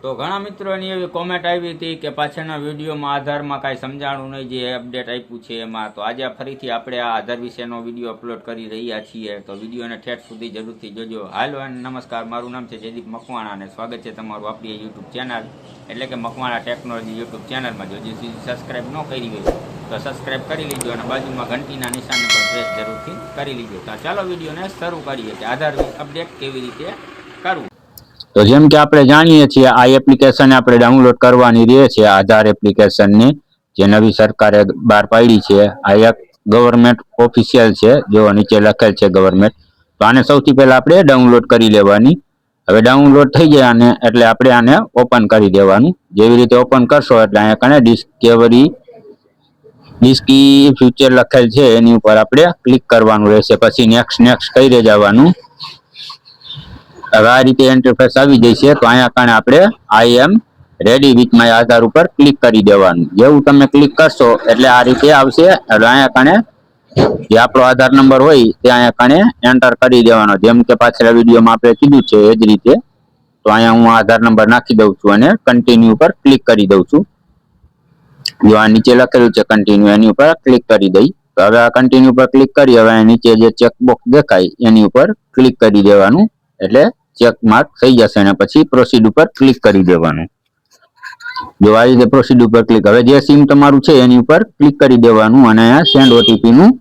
તો ઘણા મિત્રોની એવી કોમેન્ટ આવી હતી કે પાછળના વિડીયોમાં આધારમાં કાંઈ સમજાણું નહીં, જે અપડેટ આપ્યું છે એમાં. તો આજે ફરીથી આપણે આ આધાર વિશેનો વિડીયો અપલોડ કરી રહ્યા છીએ, તો વિડીયોને ઠેઠ સુધી જરૂરથી જોજો. હાલો અને નમસ્કાર, મારું નામ છે જયદીપ મકવાણા અને સ્વાગત છે તમારું આપણી યુટ્યુબ ચેનલ એટલે કે મકવાણા ટેકનોલોજી યુટ્યુબ ચેનલમાં. જો હજી સુધી સબસ્ક્રાઈબ ન કરી હોય તો સબસ્ક્રાઈબ કરી લીજો અને બાજુમાં ઘંટીના નિશાનને પણ પ્રેસ જરૂરથી કરી લીજો. તો ચાલો વિડીયોને શરૂ કરીએ કે આધાર અપડેટ કેવી રીતે કરવું. તો જેમ કે આપણે જાણીએ છીએ, આ એપ્લિકેશન આપણે ડાઉનલોડ કરવાની રહે છે. આધાર એપ્લિકેશનની જે નવી સરકારે બહાર પાડી છે. આ એક ગવર્મેન્ટ ઓફિશિયલ છે, જો નીચે લખેલ છે ગવર્મેન્ટ. તો આને સૌથી પહેલા આપણે ડાઉનલોડ કરી લેવાની. હવે ડાઉનલોડ થઈ જાય આને એટલે આપણે આને ઓપન કરી દેવાનું. જેવી રીતે ઓપન કરશો એટલે અહીંયા કને ડિસ્કી ફ્યુચર લખેલ છે એની ઉપર આપણે ક્લિક કરવાનું રહેશે. પછી નેક્સ્ટ કરી જવાનું. હવે આ રીતે ઇન્ટરફેસ આવી જશે. તો અહીંયા કારણે આપણે આઈ એમ રેડી વિથ માય આધાર ઉપર ક્લિક કરી દેવાનું. જેવું તમે ક્લિક કરશો એટલે આ રીતે આવશે. એટલે અહીંયા કારણે જે આપણો આધાર નંબર હોય તે અહીંયા કારણે એન્ટર કરી દેવાનો, જેમ કે પાછલા વિડીયોમાં આપણે કીધું છે એ જ રીતે. તો અહીંયા હું આધાર નંબર નાખી દઉં છું અને કન્ટિન્યુ ઉપર ક્લિક કરી દઉં છું. જો આ નીચે લખેલું છે કન્ટિન્યુ, એની ઉપર ક્લિક કરી દઈ. તો હવે આ કન્ટિન્યુ ઉપર ક્લિક કરી હવે નીચે જે ચેકબોક્સ દેખાય એની ઉપર ક્લિક કરી દેવાનું, એટલે ચેક માર્ક થઈ જશે. અને પછી પ્રોસીડ ઉપર ક્લિક કરી દેવાનું. જો આ રીતે પ્રોસીડ ઉપર ક્લિક, હવે જે સિમ તમારું છે એની ઉપર ક્લિક કરી દેવાનું અને અહીંયા સેન્ડ ઓટીપી નું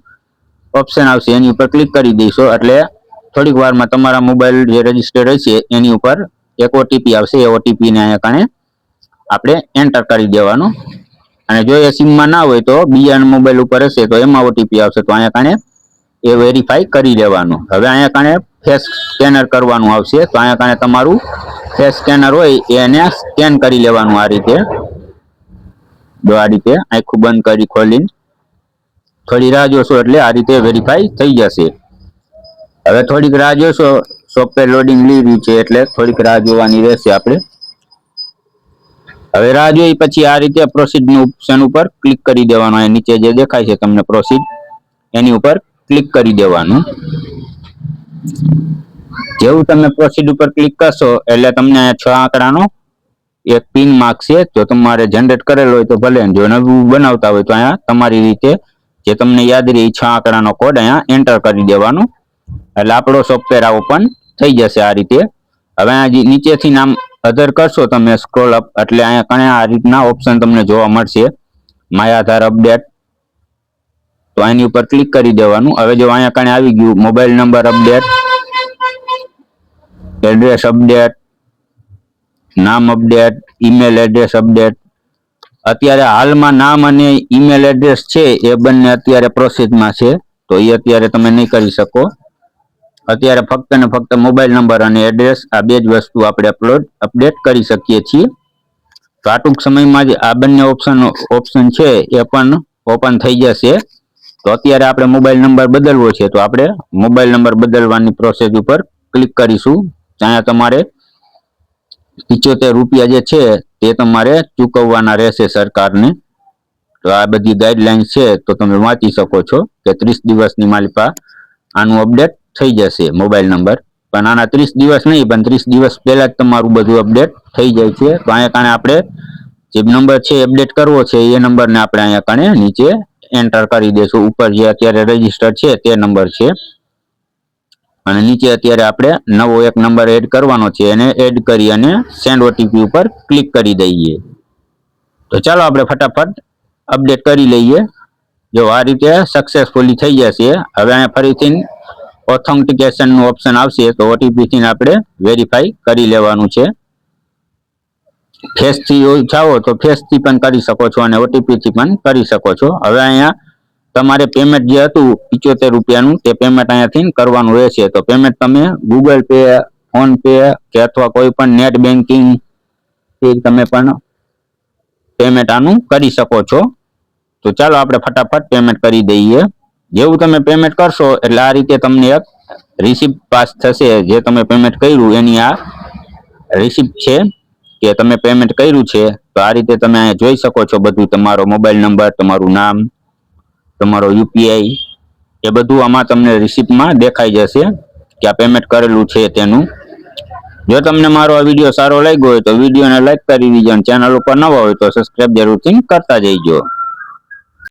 ઓપ્શન આવશે એની ઉપર ક્લિક કરી દઈશો એટલે થોડીક વારમાં તમારા મોબાઈલ જે રજીસ્ટર્ડ હશે એની ઉપર એક ઓટીપી આવશે. એ ઓટીપી ને અહીંયા કારણે આપણે એન્ટર કરી દેવાનું. અને જો એ સિમમાં ના હોય તો બીજા મોબાઈલ ઉપર હશે તો એમાં ઓટીપી આવશે. તો અહીંયા કારણે એ વેરીફાઈ કરી લેવાનું. હવે અહીંયા કારણે ફેસ સ્કેનર કરવાનું આવશે. તો અહીંયા કારણે તમારું ફેસ સ્કેનર હોય એને સ્કેન કરી લેવાનું. આ રીતે જો આ રીતે આખું બંધ કરી ખોલીને થોડી રાહ જોશો એટલે આ રીતે વેરીફાઈ થઈ જશે. હવે થોડીક રાહ જોશો, સોફ્ટવેર લોડિંગ લઈ રહ્યું છે એટલે થોડીક રાહ જોવાની રહેશે આપણે. હવે રાહ જોઈ પછી આ રીતે પ્રોસીડ નું ઓપ્શન ઉપર ક્લિક કરી દેવાનું. અહીં નીચે જે દેખાય છે તમને પ્રોસીડ, એની ઉપર ક્લિક કરી દેવાનું. જેવું તમે પ્રોસીડ ઉપર ક્લિક કરશો એટલે તમને 6 આંકડાનો એક પિન માંગશે. જો તમારે જનરેટ કરેલો હોય તો ભલે, જો નવું બનાવતા હોય તો અહીંયા તમારી રીતે જે તમને યાદ રહે 6 આંકડાનો કોડ અહીંયા એન્ટર કરી દેવાનો એટલે આપણો સોફ્ટવેર ઓપન થઈ જશે આ રીતે. હવે અહીંયા નીચેથી નામ અધર કરશો તમે સ્ક્રોલ અપ એટલે અહીંયા કણે આ રીતના ઓપ્શન તમને જોવા મળશે, માય આધાર અપડેટ. તો એની ઉપર ક્લિક કરી દેવાનું. હવે જો અહીંયા કણે આવી ગયું mobile number update, address update, નામ અપડેટ, ઈમેલ એડ્રેસ અપડેટ. અત્યારે હાલમાં નામ અને ઈમેલ એડ્રેસ છે એ બંને અત્યારે પ્રોસેસમાં છે, તો એ અત્યારે તમે નહીં કરી શકો. અત્યારે ફક્ત ને ફક્ત મોબાઈલ નંબર અને એડ્રેસ આ બે જ વસ્તુ આપણે અપડેટ કરી શકીએ છીએ. તો આ ટૂંક સમયમાં જ આ બંને ઓપ્શન છે એ પણ ઓપન થઈ જશે. તો અત્યારે આપણે મોબાઈલ નંબર બદલવો છે તો આપણે મોબાઈલ નંબર બદલવાની પ્રોસેસ ઉપર ક્લિક કરીશું. ત્યાં તમારે 75 રૂપિયા જે છે તે તમારે ચૂકવવાના રહેશે સરકારને. તો આ બધી ગાઈડલાઈન છે તો તમે વાંચી શકો છો કે 30 દિવસની માલિપા આનું અપડેટ થઈ જશે મોબાઈલ નંબર. પણ આના 30 દિવસ નહીં, પણ 30 દિવસ પહેલા જ તમારું બધું અપડેટ થઈ જાય છે. તો અહીંયા કારણે આપણે જે નંબર છે અપડેટ કરવો છે એ નંબરને આપણે અહીંયા કારણે નીચે એન્ટર કરી દેશું. ઉપર જે અત્યારે રજીસ્ટર છે તે નંબર છે અને નીચે અત્યારે આપણે નવો એક નંબર એડ કરવાનો છે, એને એડ કરી અને સેન્ડ ઓટીપી ઉપર ક્લિક કરી દઈએ. તો ચાલો આપણે ફટાફટ અપડેટ કરી લઈએ. જો આ રીતે સક્સેસફુલી થઈ જશે. હવે અહીંયા ફરીથી ઓથેન્ટિકેશન નું ઓપ્શન આવશે તો ઓટીપી થી આપણે વેરીફાઈ કરી લેવાનું છે. ફેસ થી ચાહો તો ફેસ થી પણ કરી શકો છો અને ઓટીપી થી પણ કરી શકો છો. હવે અહીંયા તમારે પેમેન્ટ જે હતું 75 રૂપિયાનું તે પેમેન્ટ અહીંયાથી કરવાનું રહેશે. તો પેમેન્ટ તમે ગૂગલ પે, ફોન પે કે અથવા કોઈ પણ નેટ બેન્કિંગ થી તમે પણ પેમેન્ટ આનું કરી શકો છો. તો ચાલો આપણે ફટાફટ પેમેન્ટ કરી દઈએ. જેવું તમે પેમેન્ટ કરશો એટલે આ રીતે તમને એક રિસિપ્ટ પાસ થશે. જે તમે પેમેન્ટ કર્યું એની આ રિસિપ્ટ છે કે તમે પેમેન્ટ કર્યું છે. તો આ રીતે તમે અહીંયા જોઈ શકો છો બધું, તમારો મોબાઈલ નંબર, તમારું નામ, તમારો યુપીઆઈ, એ બધું આમાં તમને રિસિપ્ટમાં દેખાઈ જશે કે આ પેમેન્ટ કરેલું છે તેનું. જો તમને મારો આ વિડીયો સારો લાગ્યો હોય તો વિડીયોને લાઈક કરી દીજો અને ચેનલ ઉપર નવા હોય તો સબસ્ક્રાઇબ જરૂરથી કરતા જઈજો.